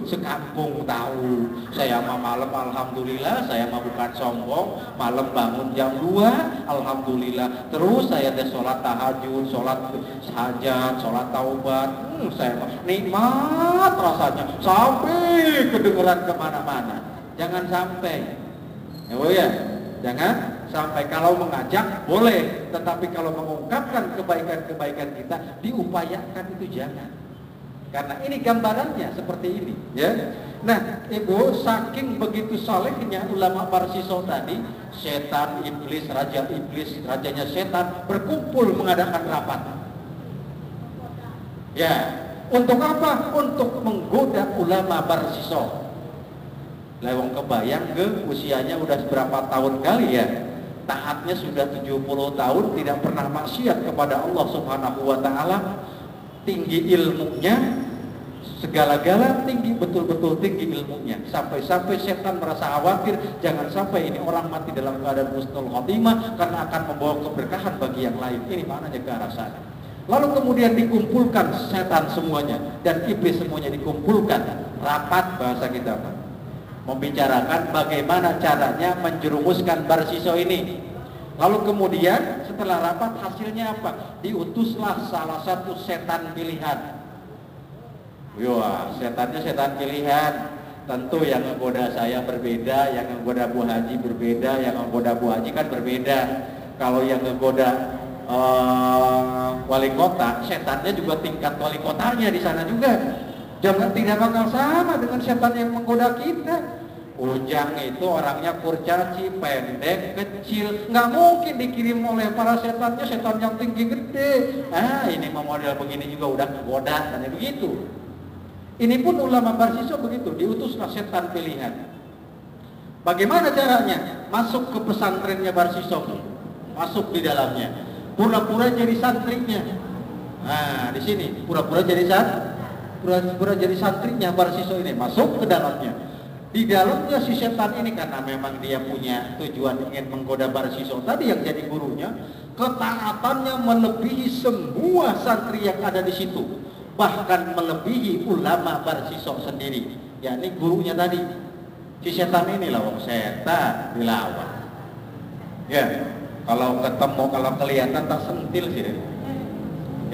sekampung tahu. Saya mah malam alhamdulillah, saya mah bukan sombong, malam bangun jam 2, alhamdulillah. Terus saya deh sholat tahajud, sholat hajat, sholat taubat, saya mah nikmat rasanya sampai kedengeran kemana-mana. Jangan sampai, ya, jangan sampai. Kalau mengajak boleh, tetapi kalau mengungkapkan kebaikan-kebaikan kita, diupayakan itu jangan. Karena ini gambarannya seperti ini, ya. Nah, ibu, saking begitu salehnya ulama barsiso tadi, setan, iblis, rajanya setan berkumpul mengadakan rapat. Ya, untuk apa? Untuk menggoda ulama barsiso. Lewong kebayang ke usianya udah berapa tahun kali ya? Taatnya sudah 70 tahun, tidak pernah maksiat kepada Allah Subhanahu wa Ta'ala. Tinggi ilmunya, segala-gala tinggi, betul-betul tinggi ilmunya. Sampai-sampai setan merasa khawatir, jangan sampai ini orang mati dalam keadaan husnul khotimah, karena akan membawa keberkahan bagi yang lain. Ini maknanya ke arah sana. Lalu kemudian dikumpulkan setan semuanya dan iblis semuanya dikumpulkan. Rapat bahasa kita, Pak, membicarakan bagaimana caranya menjerumuskan barsiso ini. Lalu kemudian setelah rapat hasilnya apa? Diutuslah salah satu setan pilihan. Wah, setannya setan pilihan. Tentu yang menggoda saya berbeda, yang menggoda Bu Haji berbeda, yang menggoda Bu Haji kan berbeda. Kalau yang menggoda wali kota, setannya juga tingkat wali kotanya di sana juga. Jangan, tidak bakal sama dengan setan yang menggoda kita. Ujang itu orangnya kurcaci, pendek, kecil, nggak mungkin dikirim oleh para setannya setan yang tinggi gede. Ini model begini juga udah menggoda, dan begitu. Ini pun ulama barsiso begitu, diutuslah setan pilihan. Bagaimana caranya? Masuk ke pesantrennya barsiso, masuk di dalamnya, pura-pura jadi santrinya. Di sini pura-pura jadi santrinya barsiso ini, masuk ke dalamnya. Di dalamnya si setan ini, karena memang dia punya tujuan ingin menggoda barsiso tadi yang jadi gurunya, ketaatannya melebihi semua santri yang ada di situ, bahkan melebihi ulama barsiso sendiri, yakni gurunya tadi. Si setan ini lawang setan dilawan. Ya, kalau ketemu, kalau kelihatan tak sentil sih.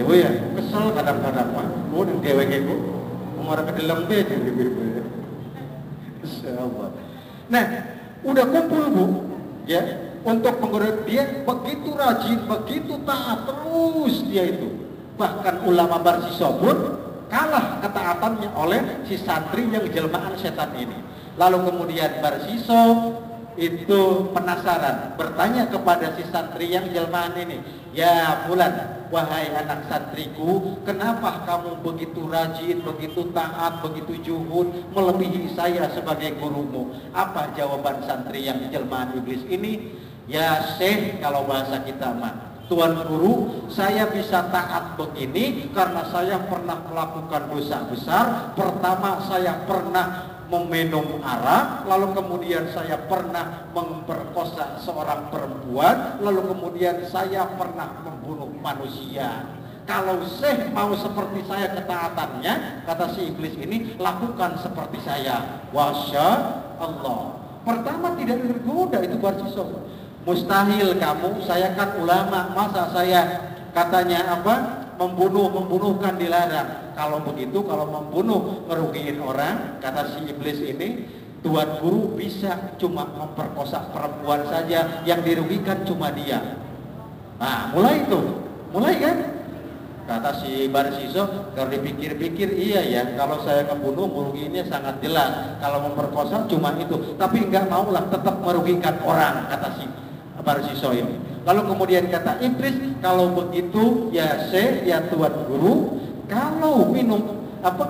Ibu ya, kesel kadang-kadang Pak. Bu dewek ibu, umur ke dalam bed ibu. Insyaallah. Nah, udah kumpul Bu, ya, untuk menggoda dia. Begitu rajin, begitu taat terus dia itu. Bahkan ulama barsiso pun kalah ketaatannya oleh si santri yang jelmaan setan ini. Lalu kemudian barsiso itu penasaran, bertanya kepada si santri yang jelmaan ini, "Ya fulan, wahai anak santriku, kenapa kamu begitu rajin, begitu taat, begitu juhud, melebihi saya sebagai gurumu?" Apa jawaban santri yang jelmaan iblis ini? "Ya Syekh, kalau bahasa kita mah, Tuan Guru, saya bisa taat begini karena saya pernah melakukan dosa besar. Pertama, saya pernah meminum arak, lalu kemudian saya pernah memperkosa seorang perempuan, lalu kemudian saya pernah membunuh manusia. Kalau Syekh mau seperti saya ketaatannya," kata si iblis ini, "lakukan seperti saya." Masya Allah. Pertama tidak tergoda itu barsiso. Mustahil kamu, saya kan ulama, masa saya katanya apa? Membunuhkan dilarang. Kalau begitu, kalau membunuh ngerugiin orang, kata si iblis ini, Tuan Guru bisa cuma memperkosa perempuan saja, yang dirugikan cuma dia. Nah, mulai kan? Kata si barsiso, kalau dipikir-pikir, iya ya, kalau saya ngebunuh merugiinnya sangat jelas. Kalau memperkosa cuma itu, tapi nggak maulah, tetap merugikan orang, kata si barsiso ini. Lalu kemudian kata iblis, kalau begitu ya Syekh, ya Tuan Guru, kalau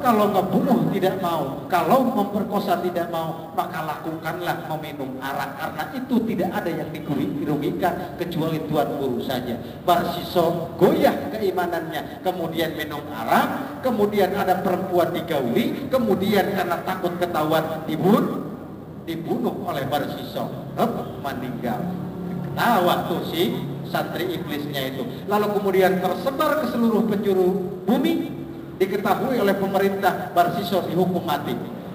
kalau ngebunuh tidak mau, kalau memperkosa tidak mau, maka lakukanlah meminum arak, karena itu tidak ada yang dirugikan kecuali Tuan Guru saja. Barsiso goyah keimanannya, kemudian minum arak, kemudian ada perempuan digauli, kemudian karena takut ketahuan dibunuh oleh Barsiso, meninggal. Ketawa tuh si santri iblisnya itu. Lalu kemudian tersebar ke seluruh penjuru bumi. Diketahui oleh pemerintah, Barsiso dihukum mati.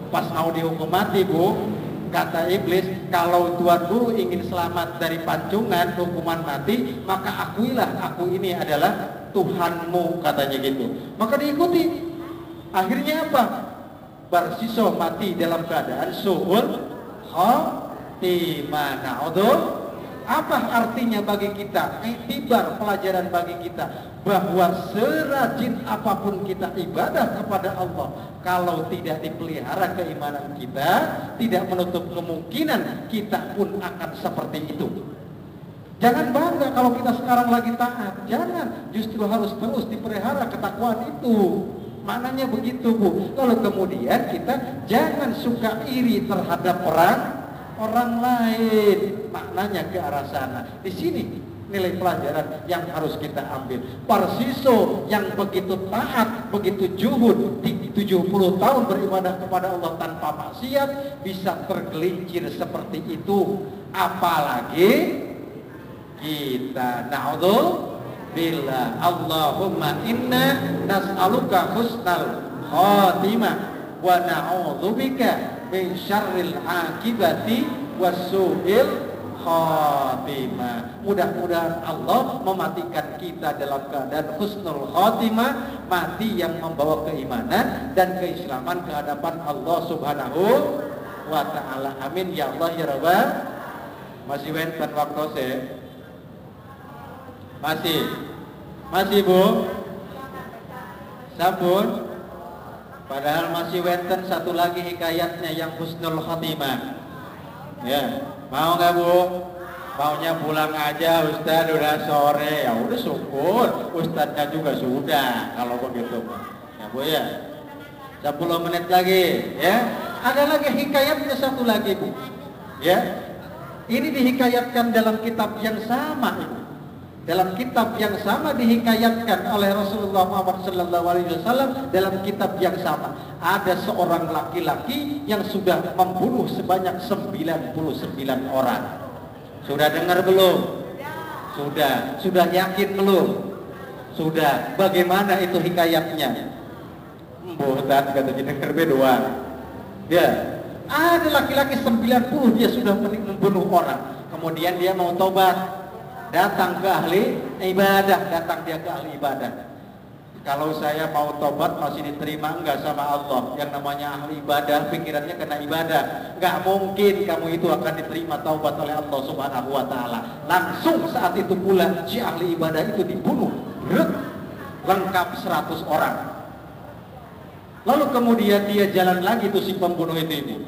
Pas mau dihukum mati, Bu, kata iblis, kalau Tuan Guru ingin selamat dari pancungan hukuman mati, maka akuilah aku ini adalah Tuhanmu, katanya gitu. Maka diikuti. Akhirnya apa? Barsiso mati dalam keadaan su'ul khotimah. Apa artinya bagi kita? Iktibar pelajaran bagi kita bahwa serajin apapun kita ibadah kepada Allah, kalau tidak dipelihara keimanan kita, tidak menutup kemungkinan kita pun akan seperti itu. Jangan bangga kalau kita sekarang lagi taat, jangan, justru harus terus dipelihara ketakwaan itu. Maknanya begitu, Bu. Lalu kemudian kita jangan suka iri terhadap orang lain, maknanya ke arah sana. Di sini nilai pelajaran yang harus kita ambil. Barsiso yang begitu taat, begitu juhud, 70 tahun beribadah kepada Allah tanpa maksiat, bisa tergelincir seperti itu. Apalagi kita, na'udzubillah. Allahumma inna nas'aluka husnal khatimah wa na'udzubika min syarril akibati wasu'il khatimah. Mudah-mudahan Allah mematikan kita dalam keadaan husnul khatimah, mati yang membawa keimanan dan keislaman ke hadapan Allah Subhanahu wa ta'ala. Amin ya Allah ya Rabbal. Masih wenten waktu se? Masih Bu? Sampun? Padahal masih wenten satu lagi hikayatnya yang husnul khatimah. Ya, mau nggak Bu? Maunya pulang aja Ustaz, udah sore. Ya udah syukur, Ustaznya juga sudah kalau begitu. Ya Bu ya. 10 menit lagi ya. Ada lagi hikayatnya satu lagi Bu. Ya. Ini dihikayatkan dalam kitab yang sama Ibu. Dalam kitab yang sama dihikayatkan oleh Rasulullah Muhammad SAW. Dalam kitab yang sama ada seorang laki-laki yang sudah membunuh sebanyak 99 orang. Sudah dengar belum? Sudah yakin belum? Sudah. Bagaimana itu hikayatnya? Bohtan katanya dengar doang. Ya, ada laki-laki 90 dia sudah membunuh orang. Kemudian dia mau tobat. Datang ke ahli ibadah, Kalau saya mau tobat masih diterima enggak sama Allah? Yang namanya ahli ibadah, pikirannya kena ibadah. Enggak mungkin kamu itu akan diterima taubat oleh Allah Subhanahu wa ta'ala. Langsung saat itu pula si ahli ibadah itu dibunuh. Lengkap 100 orang. Lalu kemudian dia jalan lagi tuh si pembunuh itu.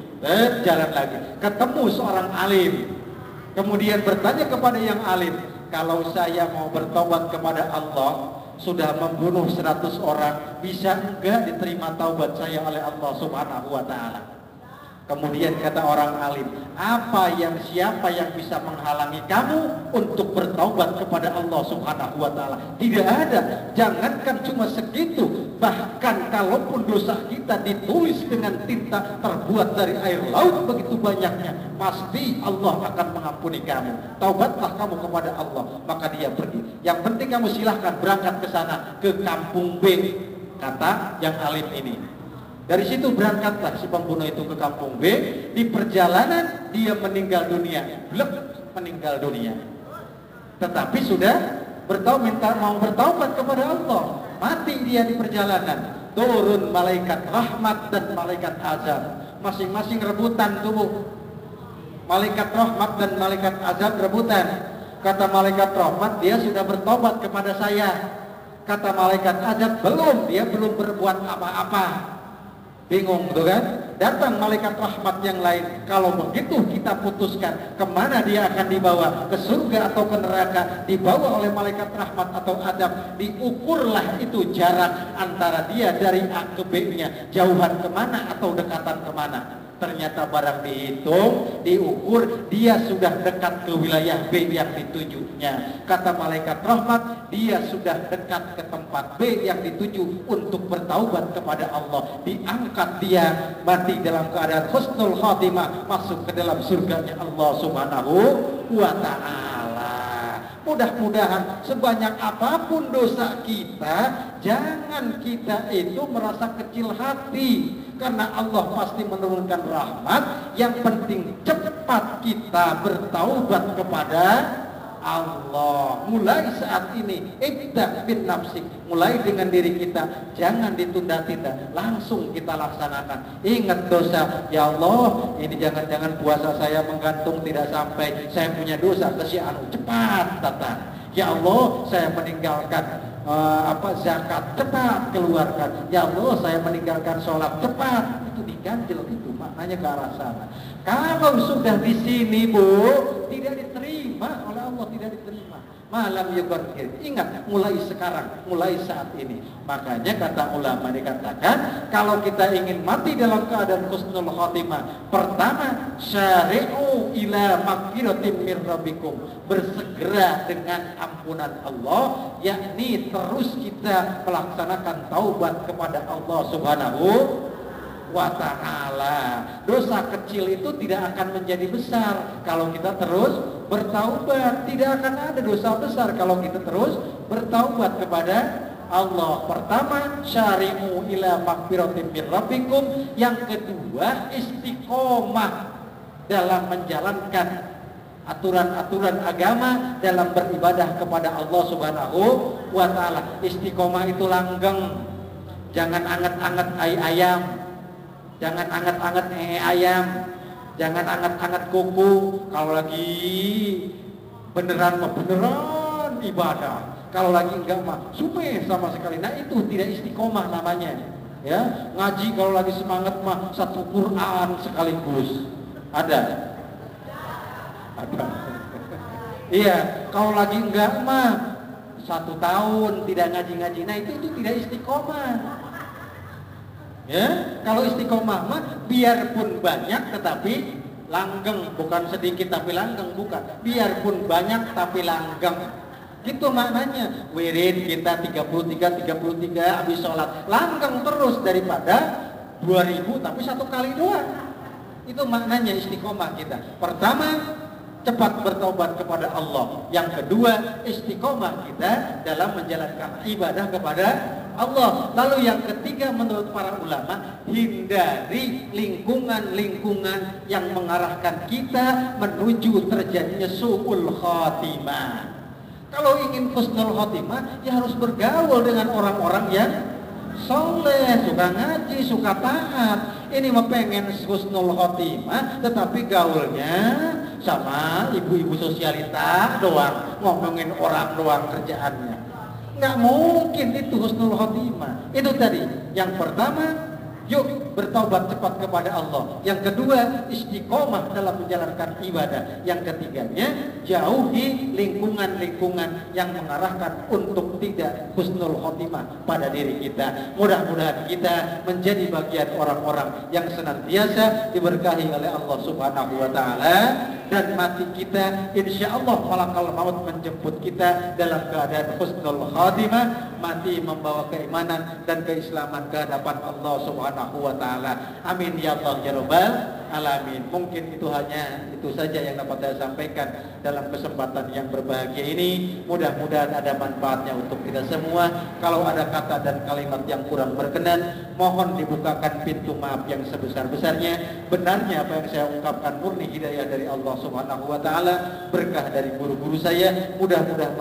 Jalan lagi. Ketemu seorang alim. Kemudian bertanya kepada yang alim, kalau saya mau bertobat kepada Allah, sudah membunuh 100 orang, bisa enggak diterima taubat saya oleh Allah Subhanahu wa ta'ala? Kemudian kata orang alim, siapa yang bisa menghalangi kamu untuk bertaubat kepada Allah Subhanahu wa ta'ala? Tidak ada. Jangankan cuma segitu, bahkan kalaupun dosa kita ditulis dengan tinta terbuat dari air laut begitu banyaknya, pasti Allah akan mengampuni kamu. Taubatlah kamu kepada Allah. Maka dia pergi. Yang penting kamu silahkan berangkat ke sana, ke kampung B, kata yang alim ini. Dari situ berangkatlah si pembunuh itu ke kampung B. Di perjalanan dia meninggal dunia. Meninggal dunia. Tetapi sudah mau bertaubat kepada Allah. Mati dia di perjalanan. Turun malaikat rahmat dan malaikat azab. Masing-masing rebutan tubuh. Malaikat rahmat dan malaikat azab rebutan. Kata malaikat rahmat, dia sudah bertobat kepada saya. Kata malaikat azab, belum, dia belum berbuat apa-apa. Bingung tuh kan? Datang malaikat rahmat yang lain. Kalau begitu kita putuskan kemana dia akan dibawa, ke surga atau ke neraka, dibawa oleh malaikat rahmat atau adab. Diukurlah itu jarak antara dia dari A ke B-nya, jauhan kemana atau dekatan kemana. Ternyata barang dihitung, diukur, dia sudah dekat ke wilayah B yang ditujunya. Kata malaikat rahmat, dia sudah dekat ke tempat B yang dituju untuk bertaubat kepada Allah. Diangkat dia, mati dalam keadaan husnul khatimah, masuk ke dalam surganya Allah Subhanahu wa ta'ala. Mudah-mudahan sebanyak apapun dosa kita, jangan kita itu merasa kecil hati. Karena Allah pasti menurunkan rahmat. Yang penting cepat kita bertaubat kepada Allah. Mulai saat ini, ibda bin nafsik, mulai dengan diri kita, jangan ditunda-tunda, langsung kita laksanakan. Ingat dosa, ya Allah, ini jangan-jangan puasa saya menggantung tidak sampai, saya punya dosa ke si anu, cepat tata. Ya Allah, saya meninggalkan zakat, cepat keluarkan. Ya Allah, saya meninggalkan sholat, cepat. Itu diganjel, itu maknanya ke arah sana. Kalau sudah di sini, Bu, tidak diterima oleh Allah, tidak diterima. Malam yughfir. Ingat, mulai sekarang, mulai saat ini. Makanya kata ulama dikatakan, kalau kita ingin mati dalam keadaan husnul khatimah, pertama, syari'u ila maghfiratin min rabbikum. Bersegera dengan ampunan Allah, yakni terus kita melaksanakan taubat kepada Allah Subhanahu wa ta'ala. Dosa kecil itu tidak akan menjadi besar kalau kita terus bertaubat. Tidak akan ada dosa besar kalau kita terus bertaubat kepada Allah. Pertama, syari'u ila maghfiratin min rabbikum. Yang kedua, istiqomah dalam menjalankan aturan-aturan agama, dalam beribadah kepada Allah Subhanahu wa ta'ala. Istiqomah itu langgeng. Jangan anget-anget ayam, jangan anget-anget ayam, jangan anget-anget kuku. Kalau lagi beneran ibadah, kalau lagi enggak mah sume sama sekali. Nah, itu tidak istiqomah namanya. Ya, ngaji kalau lagi semangat mah satu Quran sekaligus. Ada. Iya, kalau lagi enggak mah 1 tahun tidak ngaji-ngaji. Nah, itu tidak istiqomah. Ya, kalau istiqomah mah biarpun banyak tetapi langgeng, bukan sedikit tapi langgeng, bukan. Biarpun banyak tapi langgeng. Gitu maknanya. Wirid kita 33 habis sholat, langgeng terus daripada 2000 tapi 1 kali doang. Itu maknanya istiqomah kita. Pertama, cepat bertobat kepada Allah. Yang kedua, istiqomah kita dalam menjalankan ibadah kepada Allah. Lalu yang ketiga, menurut para ulama, hindari lingkungan-lingkungan yang mengarahkan kita menuju terjadinya su'ul khatimah. Kalau ingin husnul khatimah, ya harus bergaul dengan orang-orang yang soleh, suka ngaji, suka taat. Ini mah pengen husnul khotimah, tetapi gaulnya sama ibu-ibu sosialita doang, ngomongin orang doang kerjaannya. Nggak mungkin itu husnul khotimah. Itu tadi, yang pertama, yuk bertaubat cepat kepada Allah. Yang kedua, istiqomah dalam menjalankan ibadah. Yang ketiganya, jauhi lingkungan-lingkungan yang mengarahkan untuk tidak husnul khotimah pada diri kita. Mudah-mudahan kita menjadi bagian orang-orang yang senantiasa diberkahi oleh Allah Subhanahu wa ta'ala, dan mati kita insya Allah malakal maut menjemput kita dalam keadaan husnul khotimah, mati membawa keimanan dan keislaman ke hadapan Allah Subhanahu wa ta'ala. Amin ya Allah ya Rabbal alamin. Mungkin itu saja yang dapat saya sampaikan dalam kesempatan yang berbahagia ini. Mudah-mudahan ada manfaatnya untuk kita semua. Kalau ada kata dan kalimat yang kurang berkenan, mohon dibukakan pintu maaf yang sebesar-besarnya. Benarnya apa yang saya ungkapkan murni hidayah dari Allah Subhanahu wa ta'ala, berkah dari guru-guru saya. Mudah-mudahan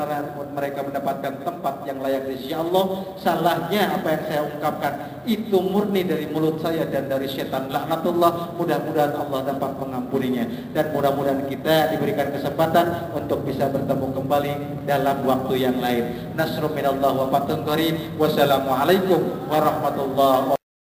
mereka mendapatkan tempat yang layak di sisi Allah. Salahnya apa yang saya ungkapkan itu murni dari mulut saya dan dari setan laknatullah. Mudah-mudahan Allah dapat mengampuninya, dan mudah-mudahan kita diberikan kesempatan untuk bisa bertemu kembali dalam waktu yang lain. Nasrun minallah wa fathun qarib. Wassalamualaikum warahmatullahi wabarakatuh.